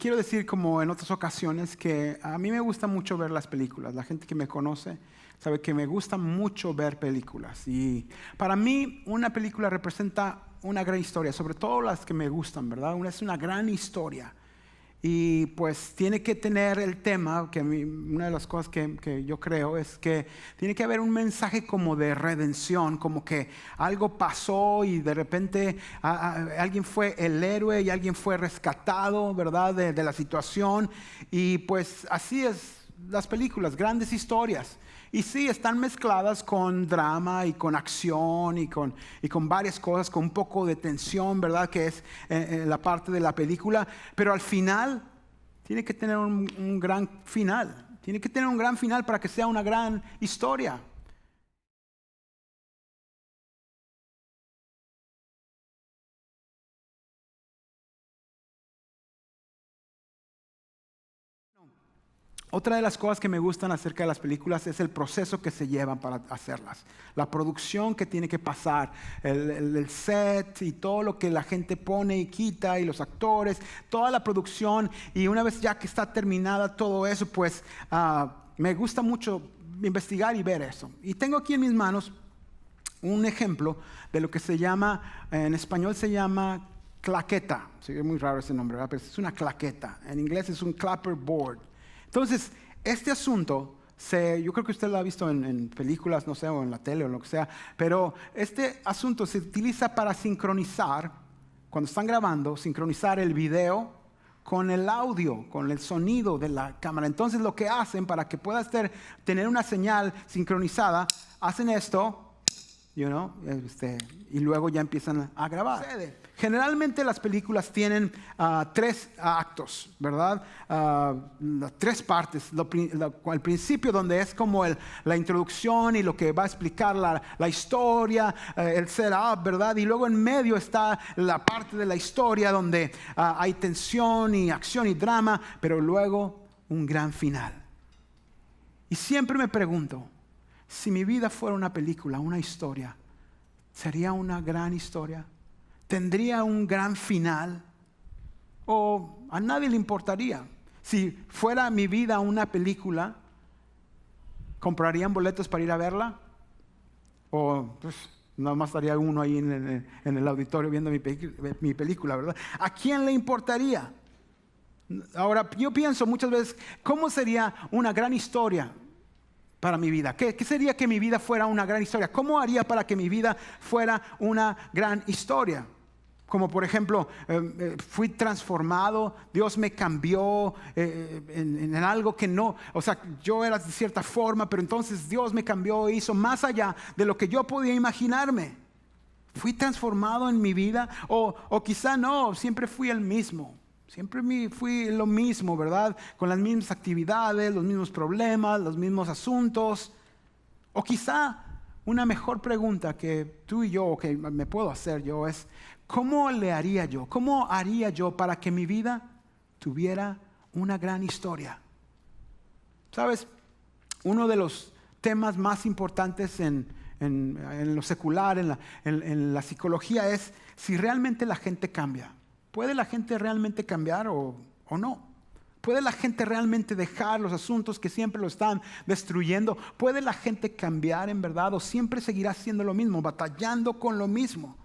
quiero decir, como en otras ocasiones, que a mí me gusta mucho ver las películas. La gente que me conoce sabe que me gusta mucho ver películas. Y para mí una película representa una gran historia, sobre todo las que me gustan, ¿verdad? Es una gran historia. Y pues tiene que tener el tema, que una de las cosas que yo creo es que tiene que haber un mensaje como de redención, como que algo pasó y de repente alguien fue el héroe y alguien fue rescatado, ¿verdad? De la situación. Y pues así es las películas, grandes historias. Y sí, están mezcladas con drama y con acción y con varias cosas, con un poco de tensión, ¿verdad? Que es la parte de la película. Pero al final tiene que tener un gran final. Tiene que tener un gran final para que sea una gran historia. Otra de las cosas que me gustan acerca de las películas es el proceso que se llevan para hacerlas. La producción que tiene que pasar, el set y todo lo que la gente pone y quita y los actores, toda la producción. Y una vez ya que está terminada todo eso, pues me gusta mucho investigar y ver eso. Y tengo aquí en mis manos un ejemplo de lo que se llama, en español se llama claqueta. Sí, es muy raro ese nombre, ¿verdad? Pero es una claqueta. En inglés es un clapperboard. Entonces, este asunto, yo creo que usted lo ha visto en películas, no sé, o en la tele o lo que sea, pero este asunto se utiliza para sincronizar, cuando están grabando, sincronizar el video con el audio, con el sonido de la cámara. Entonces, lo que hacen para que pueda tener una señal sincronizada, hacen esto, y luego ya empiezan a grabar. Generalmente las películas tienen 3 actos, ¿verdad? 3 partes. Al principio, donde es como la introducción y lo que va a explicar la historia, el setup, ¿verdad? Y luego en medio está la parte de la historia donde hay tensión y acción y drama, pero luego un gran final. Y siempre me pregunto, si mi vida fuera una película, una historia, ¿sería una gran historia? ¿Tendría un gran final? ¿O a nadie le importaría? Si fuera mi vida una película, ¿comprarían boletos para ir a verla? ¿O pues, nada más estaría uno ahí en el auditorio viendo mi película, ¿verdad? ¿A quién le importaría? Ahora, yo pienso muchas veces, ¿cómo sería una gran historia para mi vida? ¿Qué sería que mi vida fuera una gran historia? ¿Cómo haría para que mi vida fuera una gran historia? Como por ejemplo, fui transformado, Dios me cambió en algo que no, o sea, yo era de cierta forma, pero entonces Dios me cambió e hizo más allá de lo que yo podía imaginarme. ¿Fui transformado en mi vida? O quizá no, siempre fui el mismo. Siempre fui lo mismo, ¿verdad? Con las mismas actividades, los mismos problemas, los mismos asuntos. O quizá una mejor pregunta que tú y yo, o que me puedo hacer yo, es ¿cómo le haría yo? ¿Cómo haría yo para que mi vida tuviera una gran historia? ¿Sabes? Uno de los temas más importantes en lo secular, en la psicología, es si realmente la gente cambia. ¿Puede la gente realmente cambiar o no? ¿Puede la gente realmente dejar los asuntos que siempre lo están destruyendo? ¿Puede la gente cambiar en verdad o siempre seguirá siendo lo mismo, batallando con lo mismo?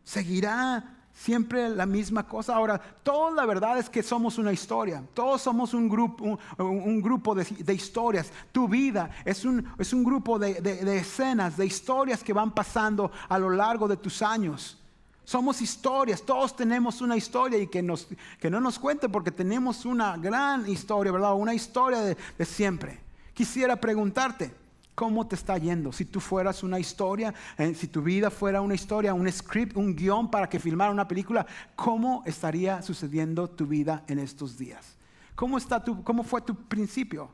¿Seguirá siempre la misma cosa? Ahora, toda la verdad es que somos una historia. Todos somos un grupo de historias. Tu vida es un grupo de escenas, de historias que van pasando a lo largo de tus años. Somos historias, todos tenemos una historia y que no nos cuente porque tenemos una gran historia, ¿verdad? Una historia de siempre. Quisiera preguntarte, ¿cómo te está yendo? Si tú fueras una historia, si tu vida fuera una historia, un script, un guión para que filmara una película, ¿cómo estaría sucediendo tu vida en estos días? ¿Cómo fue tu principio?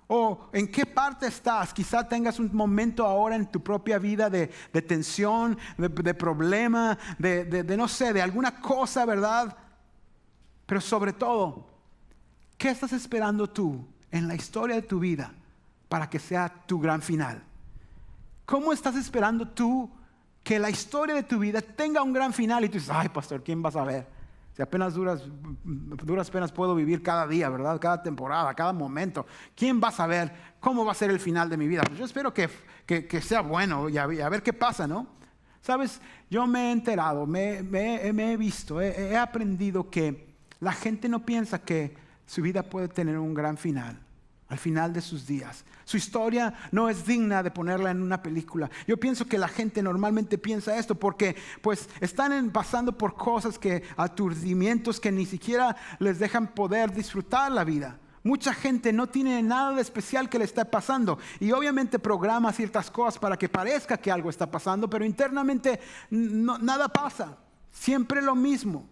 ¿O en qué parte estás? Quizá tengas un momento ahora en tu propia vida de tensión, de problema, de no sé, de alguna cosa, ¿verdad? Pero sobre todo, ¿qué estás esperando tú en la historia de tu vida para que sea tu gran final? ¿Cómo estás esperando tú que la historia de tu vida tenga un gran final? Y tú dices, ay, pastor, ¿quién va a saber? Si apenas duras penas puedo vivir cada día, ¿verdad? Cada temporada, cada momento. ¿Quién va a saber cómo va a ser el final de mi vida? Pues yo espero que sea bueno y a ver qué pasa, ¿no? Sabes, yo me he enterado, me he visto, he aprendido que la gente no piensa que su vida puede tener un gran final. Al final de sus días. Su historia no es digna de ponerla en una película. Yo pienso que la gente normalmente piensa esto porque pues están pasando por cosas aturdimientos que ni siquiera les dejan poder disfrutar la vida. Mucha gente no tiene nada de especial que le está pasando y obviamente programa ciertas cosas para que parezca que algo está pasando, pero internamente nada pasa. Siempre lo mismo.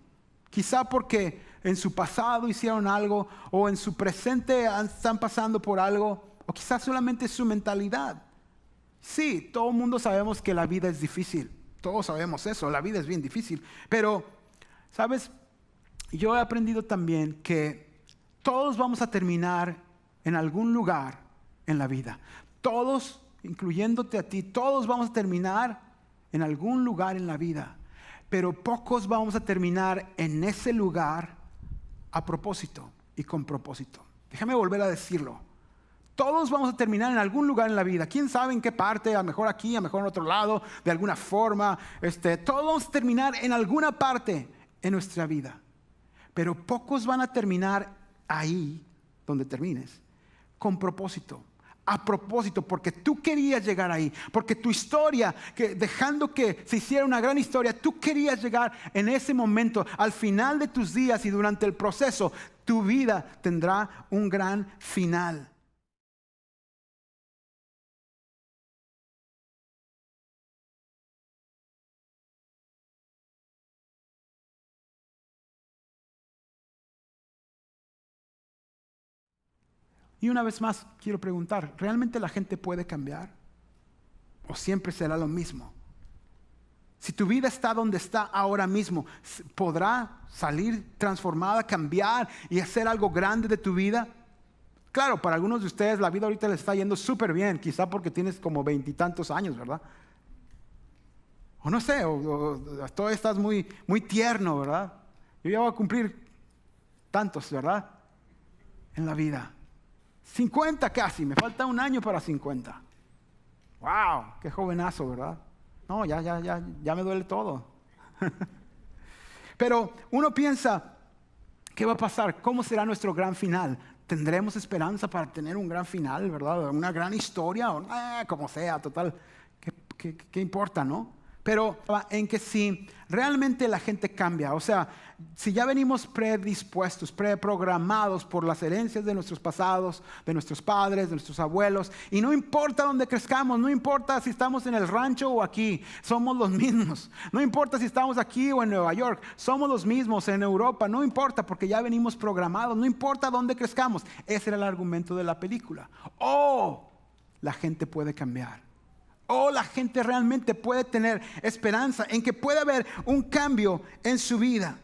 Quizá porque en su pasado hicieron algo o en su presente están pasando por algo o quizás solamente su mentalidad. Sí, todo el mundo sabemos que la vida es difícil. Todos sabemos eso, la vida es bien difícil. Pero, ¿sabes? Yo he aprendido también que todos vamos a terminar en algún lugar en la vida. Todos, incluyéndote a ti, todos vamos a terminar en algún lugar en la vida. Pero pocos vamos a terminar en ese lugar a propósito y con propósito. Déjame volver a decirlo. Todos vamos a terminar en algún lugar en la vida. ¿Quién sabe en qué parte? A lo mejor aquí, a lo mejor en otro lado, de alguna forma. Todos vamos a terminar en alguna parte en nuestra vida. Pero pocos van a terminar ahí, donde termines, con propósito. A propósito, porque tú querías llegar ahí, porque tu historia, dejando que se hiciera una gran historia, tú querías llegar en ese momento, al final de tus días y durante el proceso, tu vida tendrá un gran final. Y una vez más, quiero preguntar, ¿realmente la gente puede cambiar? ¿O siempre será lo mismo? Si tu vida está donde está ahora mismo, ¿podrá salir transformada, cambiar y hacer algo grande de tu vida? Claro, para algunos de ustedes la vida ahorita les está yendo súper bien, quizá porque tienes como 20 y tantos años, ¿verdad? O no sé, o todavía estás muy, muy tierno, ¿verdad? Yo ya voy a cumplir tantos, ¿verdad? En la vida. 50 casi, me falta un año para 50. ¡Wow! ¡Qué jovenazo!, ¿verdad? No, ya me duele todo. Pero uno piensa, ¿qué va a pasar? ¿Cómo será nuestro gran final? ¿Tendremos esperanza para tener un gran final, verdad? ¿Una gran historia? O como sea, total, ¿qué importa, no? Pero en que si realmente la gente cambia, o sea, si ya venimos predispuestos, preprogramados por las herencias de nuestros pasados, de nuestros padres, de nuestros abuelos, y no importa dónde crezcamos, no importa si estamos en el rancho o aquí, somos los mismos. No importa si estamos aquí o en Nueva York, somos los mismos en Europa, no importa porque ya venimos programados, no importa dónde crezcamos. Ese era el argumento de la película. La gente puede cambiar. La gente realmente puede tener esperanza en que puede haber un cambio en su vida.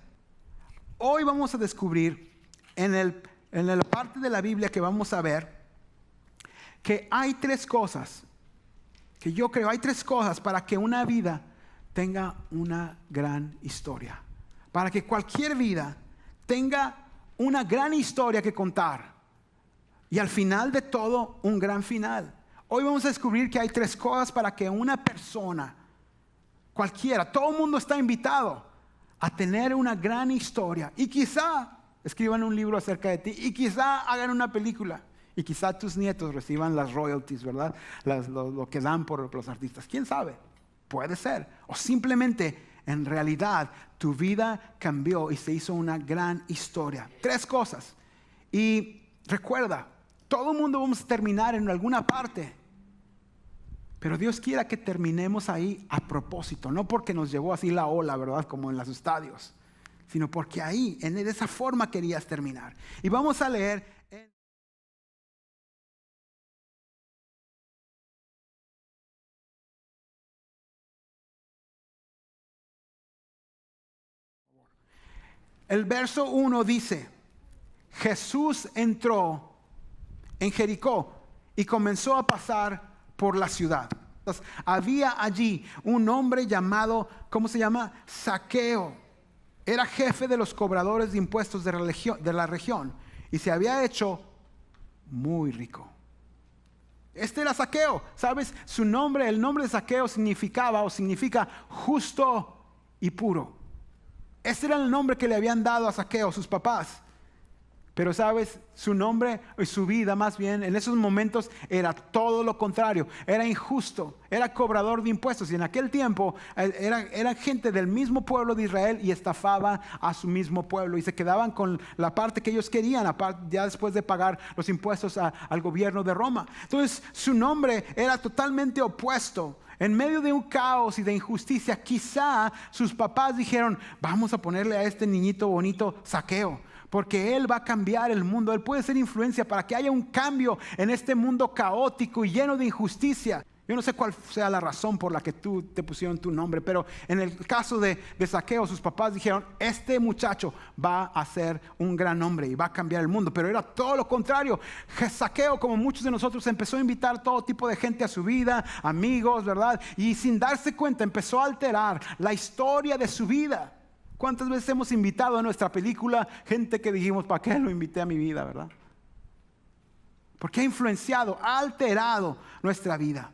Hoy vamos a descubrir en la parte de la Biblia que vamos a ver que hay tres cosas, que yo creo, hay tres cosas para que una vida tenga una gran historia. Para que cualquier vida tenga una gran historia que contar. Y al final de todo, un gran final. Hoy vamos a descubrir que hay tres cosas para que una persona, cualquiera, todo el mundo está invitado a tener una gran historia. Y quizá escriban un libro acerca de ti. Y quizá hagan una película. Y quizá tus nietos reciban las royalties, ¿verdad? Lo que dan por los artistas. ¿Quién sabe? Puede ser. O simplemente, en realidad, tu vida cambió y se hizo una gran historia. Tres cosas. Y recuerda, todo el mundo vamos a terminar en alguna parte. Pero Dios quiera que terminemos ahí a propósito, no porque nos llevó así la ola, ¿verdad? Como en los estadios, sino porque ahí, de esa forma querías terminar. Y vamos a leer el verso 1 dice, Jesús entró en Jericó y comenzó a pasar por la ciudad. Había allí un hombre llamado, ¿cómo se llama? Zaqueo. era jefe de los cobradores de impuestos de la región y se había hecho muy rico. Este era Zaqueo, ¿sabes? Su nombre, el nombre de Zaqueo significa justo y puro. Ese era el nombre que le habían dado a Zaqueo sus papás. Pero sabes, su nombre y su vida más bien en esos momentos era todo lo contrario. Era injusto, era cobrador de impuestos. Y en aquel tiempo era gente del mismo pueblo de Israel y estafaba a su mismo pueblo. Y se quedaban con la parte que ellos querían, ya después de pagar los impuestos al gobierno de Roma. Entonces su nombre era totalmente opuesto. En medio de un caos y de injusticia, quizá sus papás dijeron, vamos a ponerle a este niñito bonito Zaqueo, porque él va a cambiar el mundo. Él puede ser influencia para que haya un cambio en este mundo caótico y lleno de injusticia. Yo no sé cuál sea la razón por la que te pusieron tu nombre, pero en el caso de Zaqueo, sus papás dijeron, este muchacho va a ser un gran hombre y va a cambiar el mundo. Pero era todo lo contrario. Zaqueo, como muchos de nosotros, empezó a invitar todo tipo de gente a su vida, amigos, ¿verdad? Y sin darse cuenta empezó a alterar la historia de su vida. ¿Cuántas veces hemos invitado a nuestra película gente que dijimos, ¿para qué lo invité a mi vida, verdad? Porque ha influenciado, ha alterado nuestra vida.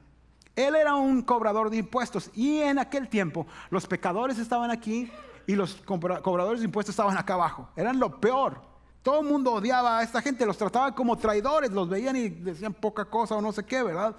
Él era un cobrador de impuestos y en aquel tiempo los pecadores estaban aquí y los cobradores de impuestos estaban acá abajo. Eran lo peor. Todo el mundo odiaba a esta gente, los trataban como traidores, los veían y decían poca cosa o no sé qué, ¿verdad?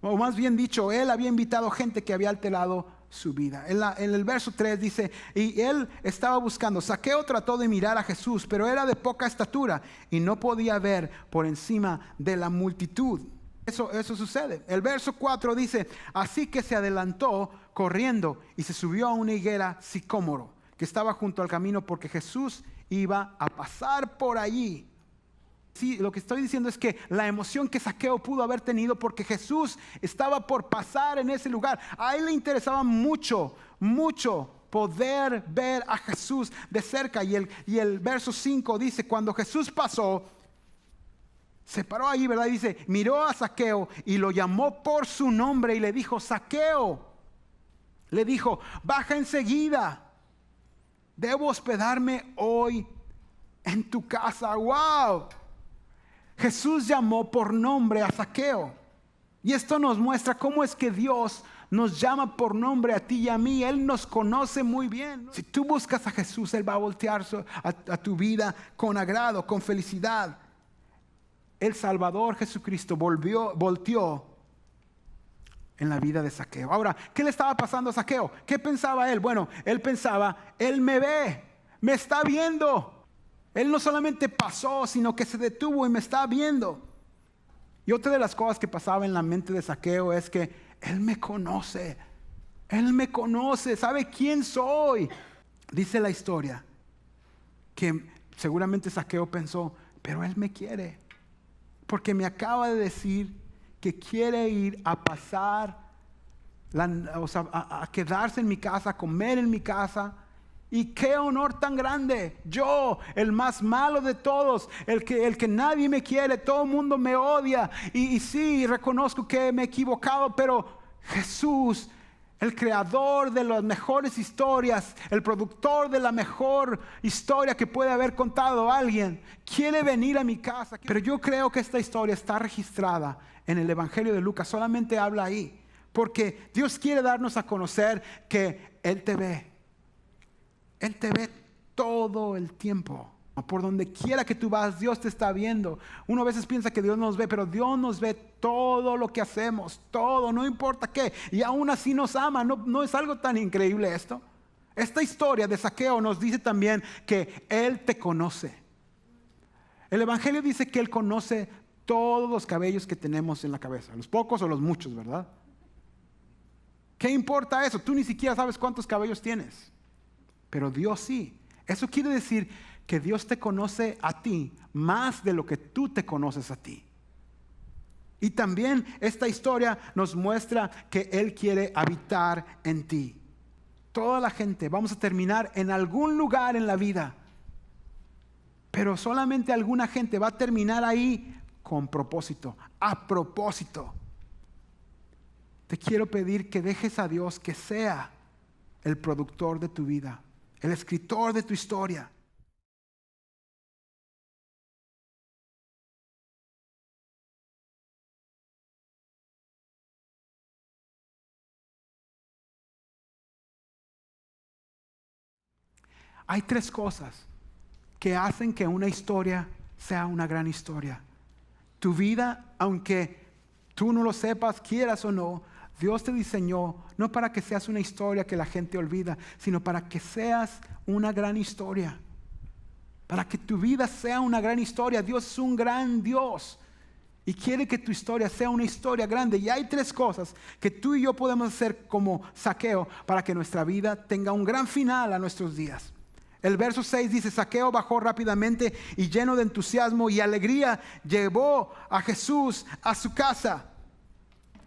O más bien dicho, él había invitado gente que había alterado su vida. En el verso 3 dice, y él estaba buscando. Zaqueo trató de mirar a Jesús, pero era de poca estatura y no podía ver por encima de la multitud. Eso sucede. El verso 4 dice, así que se adelantó corriendo y se subió a una higuera sicómoro que estaba junto al camino porque Jesús iba a pasar por allí. Sí, lo que estoy diciendo es que la emoción que Zaqueo pudo haber tenido porque Jesús estaba por pasar en ese lugar. A él le interesaba mucho poder ver a Jesús de cerca. Y el verso 5 dice, cuando Jesús pasó, se paró ahí, ¿verdad? Y dice, miró a Zaqueo y lo llamó por su nombre y le dijo, Zaqueo, le dijo, baja enseguida. Debo hospedarme hoy en tu casa. ¡Wow! Jesús llamó por nombre a Zaqueo. Y esto nos muestra cómo es que Dios nos llama por nombre a ti y a mí. Él nos conoce muy bien. Si tú buscas a Jesús, Él va a voltear a tu vida con agrado, con felicidad. El Salvador Jesucristo volteó en la vida de Zaqueo. Ahora, ¿qué le estaba pasando a Zaqueo? ¿Qué pensaba él? Bueno, él pensaba, él me ve, me está viendo. Él no solamente pasó, sino que se detuvo y me está viendo. Y otra de las cosas que pasaba en la mente de Zaqueo es que él me conoce, sabe quién soy. Dice la historia que seguramente Zaqueo pensó, pero él me quiere. Porque me acaba de decir que quiere ir a pasar, a quedarse en mi casa, a comer en mi casa. Y qué honor tan grande. Yo, el más malo de todos, el que nadie me quiere, todo el mundo me odia. Y sí, reconozco que me he equivocado, pero Jesús, el creador de las mejores historias, el productor de la mejor historia que puede haber contado alguien, quiere venir a mi casa. Pero yo creo que esta historia está registrada en el Evangelio de Lucas, solamente habla ahí, porque Dios quiere darnos a conocer que Él te ve. Él te ve todo el tiempo. Por donde quiera que tú vas, Dios te está viendo. Uno a veces piensa que Dios nos ve, pero Dios nos ve todo lo que hacemos, todo, no importa qué. Y aún así nos ama. ¿No es algo tan increíble esto? Esta historia de Zaqueo nos dice también que Él te conoce. El Evangelio dice que Él conoce todos los cabellos que tenemos en la cabeza, los pocos o los muchos, ¿verdad? ¿Qué importa eso? Tú ni siquiera sabes cuántos cabellos tienes, pero Dios sí. Eso quiere decir que Dios te conoce a ti más de lo que tú te conoces a ti. Y también esta historia nos muestra que Él quiere habitar en ti. Toda la gente vamos a terminar en algún lugar en la vida, pero solamente alguna gente va a terminar ahí con propósito, a propósito. Te quiero pedir que dejes a Dios que sea el productor de tu vida, el escritor de tu historia. Hay tres cosas que hacen que una historia sea una gran historia. Tu vida, aunque tú no lo sepas, quieras o no, Dios te diseñó no para que seas una historia que la gente olvida, sino para que seas una gran historia. Para que tu vida sea una gran historia. Dios es un gran Dios y quiere que tu historia sea una historia grande. Y hay tres cosas que tú y yo podemos hacer como Zaqueo para que nuestra vida tenga un gran final a nuestros días. El verso 6 dice: Zaqueo bajó rápidamente y lleno de entusiasmo y alegría llevó a Jesús a su casa.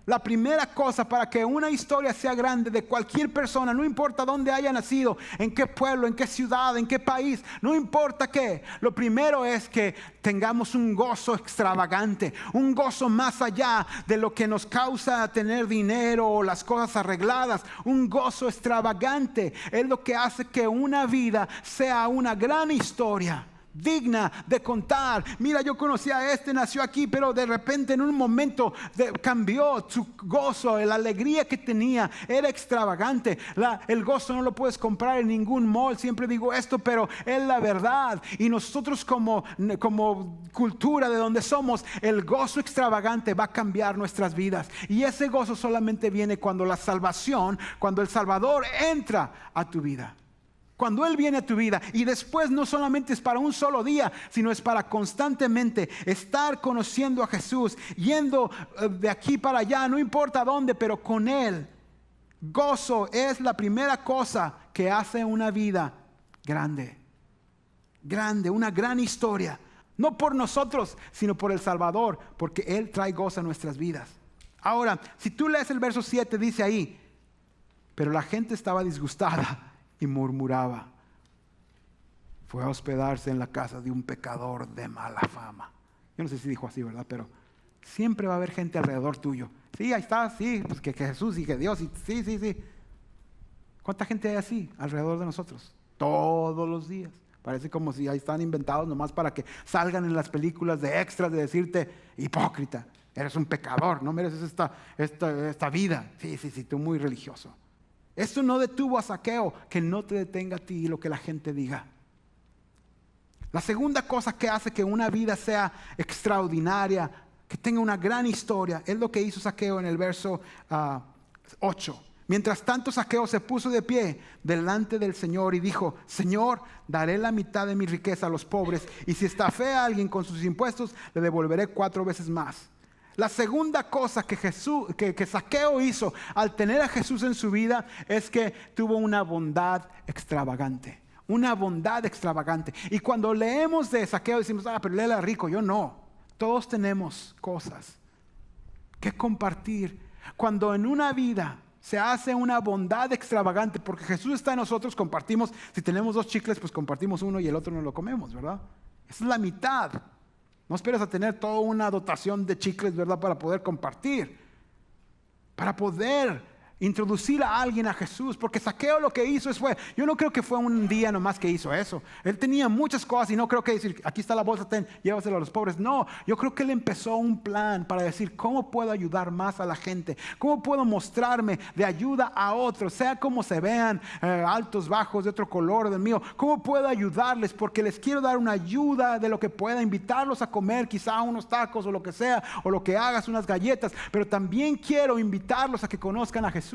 La primera cosa para que una historia sea grande de cualquier persona, no importa dónde haya nacido, en qué pueblo, en qué ciudad, en qué país, no importa qué, lo primero es que tengamos un gozo extravagante, un gozo más allá de lo que nos causa tener dinero o las cosas arregladas. Un gozo extravagante es lo que hace que una vida sea una gran historia, digna de contar. Mira, yo conocí a este, nació aquí, pero de repente en un momento cambió su gozo, la alegría que tenía era extravagante. El gozo no lo puedes comprar en ningún mall. Siempre digo esto, pero es la verdad. Y nosotros como cultura de donde somos, el gozo extravagante va a cambiar nuestras vidas. Y ese gozo solamente viene cuando la salvación, cuando el Salvador entra a tu vida. Cuando Él viene a tu vida, y después no solamente es para un solo día, sino es para constantemente estar conociendo a Jesús, yendo de aquí para allá, no importa dónde, pero con Él. Gozo es la primera cosa que hace una vida grande. Grande, una gran historia. No por nosotros, sino por el Salvador, porque Él trae gozo a nuestras vidas. Ahora, si tú lees el verso 7, dice ahí: pero la gente estaba disgustada y murmuraba. Fue a hospedarse en la casa de un pecador de mala fama. Yo no sé si dijo así, ¿verdad? Pero siempre va a haber gente alrededor tuyo. Sí, ahí está, sí, pues que Jesús y que Dios, y sí. ¿Cuánta gente hay así alrededor de nosotros? Todos los días. Parece como si ahí están inventados nomás para que salgan en las películas de extras de decirte: hipócrita, eres un pecador, no mereces esta vida. Sí, tú muy religioso. Esto no detuvo a Zaqueo, que no te detenga a ti lo que la gente diga. La segunda cosa que hace que una vida sea extraordinaria, que tenga una gran historia, es lo que hizo Zaqueo en el verso 8. Mientras tanto, Zaqueo se puso de pie delante del Señor y dijo: Señor, daré la mitad de mi riqueza a los pobres, y si estafé a alguien con sus impuestos, le devolveré 4 veces más. La segunda cosa que Zaqueo hizo al tener a Jesús en su vida es que tuvo una bondad extravagante. Una bondad extravagante. Y cuando leemos de Zaqueo decimos: pero él era rico. Yo no. Todos tenemos cosas que compartir. Cuando en una vida se hace una bondad extravagante, porque Jesús está en nosotros, compartimos. Si tenemos 2 chicles, pues compartimos uno y el otro no lo comemos, ¿verdad? Esa es la mitad. No esperes a tener toda una dotación de chicles, ¿verdad? Para poder compartir. Para poder introducir a alguien a Jesús. Porque Zaqueo lo que hizo yo no creo que fue un día nomás que hizo eso. Él tenía muchas cosas y no creo que decir: aquí está la bolsa, llévasela a los pobres. No, yo creo que él empezó un plan para decir: ¿cómo puedo ayudar más a la gente? ¿Cómo puedo mostrarme de ayuda a otros? Sea como se vean, altos, bajos, de otro color del mío. ¿Cómo puedo ayudarles? Porque les quiero dar una ayuda de lo que pueda, invitarlos a comer, quizá unos tacos o lo que sea, o lo que hagas, unas galletas. Pero también quiero invitarlos a que conozcan a Jesús.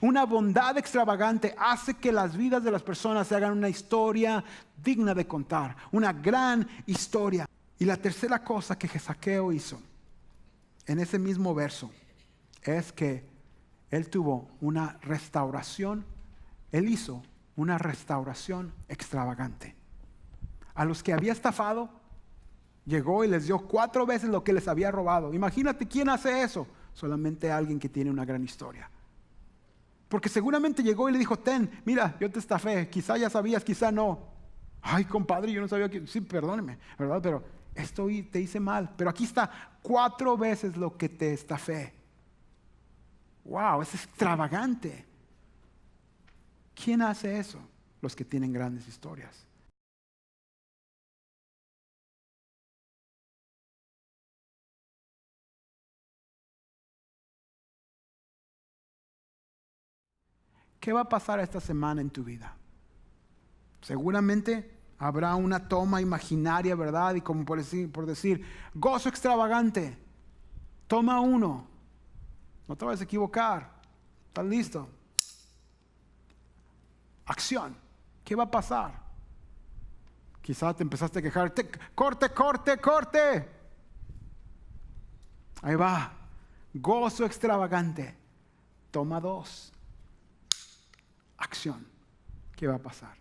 Una bondad extravagante hace que las vidas de las personas se hagan una historia digna de contar, una gran historia. Y la tercera cosa que Zaqueo hizo en ese mismo verso es que él tuvo una restauración. Él hizo una restauración extravagante. A los que había estafado, llegó y les dio 4 veces lo que les había robado. Imagínate quién hace eso. Solamente alguien que tiene una gran historia. Porque seguramente llegó y le dijo: mira, yo te estafé, quizá ya sabías, quizá no. Ay, compadre, yo no sabía que... Sí, perdóneme, ¿verdad? Pero esto te hice mal. Pero aquí está, 4 veces lo que te estafé. Wow, es extravagante. ¿Quién hace eso? los que tienen grandes historias. ¿Qué va a pasar esta semana en tu vida? Seguramente habrá una toma imaginaria, ¿verdad? Y como por decir, gozo extravagante. Toma 1. No te vayas a equivocar. ¿Estás listo? Acción. ¿Qué va a pasar? Quizás te empezaste a quejar. Corte, corte, corte. Ahí va. Gozo extravagante. Toma 2. Acción. ¿Qué va a pasar?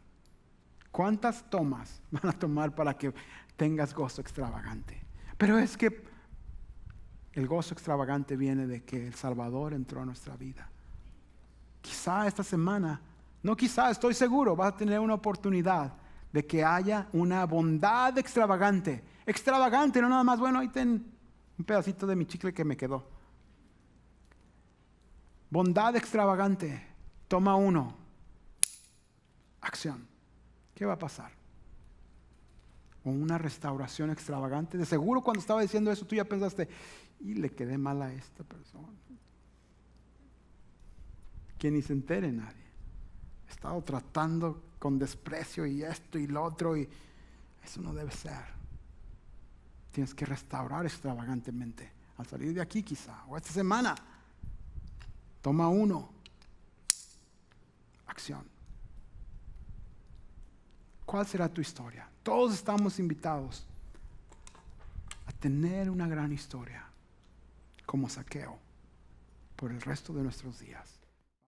¿Cuántas tomas van a tomar para que tengas gozo extravagante? Pero es que el gozo extravagante viene de que el Salvador entró a nuestra vida. Quizá esta semana, no quizá, estoy seguro, vas a tener una oportunidad de que haya una bondad extravagante. Extravagante, no nada más, bueno, ahí ten un pedacito de mi chicle que me quedó. Bondad extravagante. Toma 1. Acción. ¿Qué va a pasar? O una restauración extravagante. De seguro cuando estaba diciendo eso tú ya pensaste, y le quedé mal a esta persona. Que ni se entere nadie. He estado tratando con desprecio y esto y lo otro y eso no debe ser. Tienes que restaurar extravagantemente. Al salir de aquí quizá, o esta semana. Toma 1. Acción. ¿Cuál será tu historia? Todos estamos invitados a tener una gran historia como Zaqueo por el resto de nuestros días.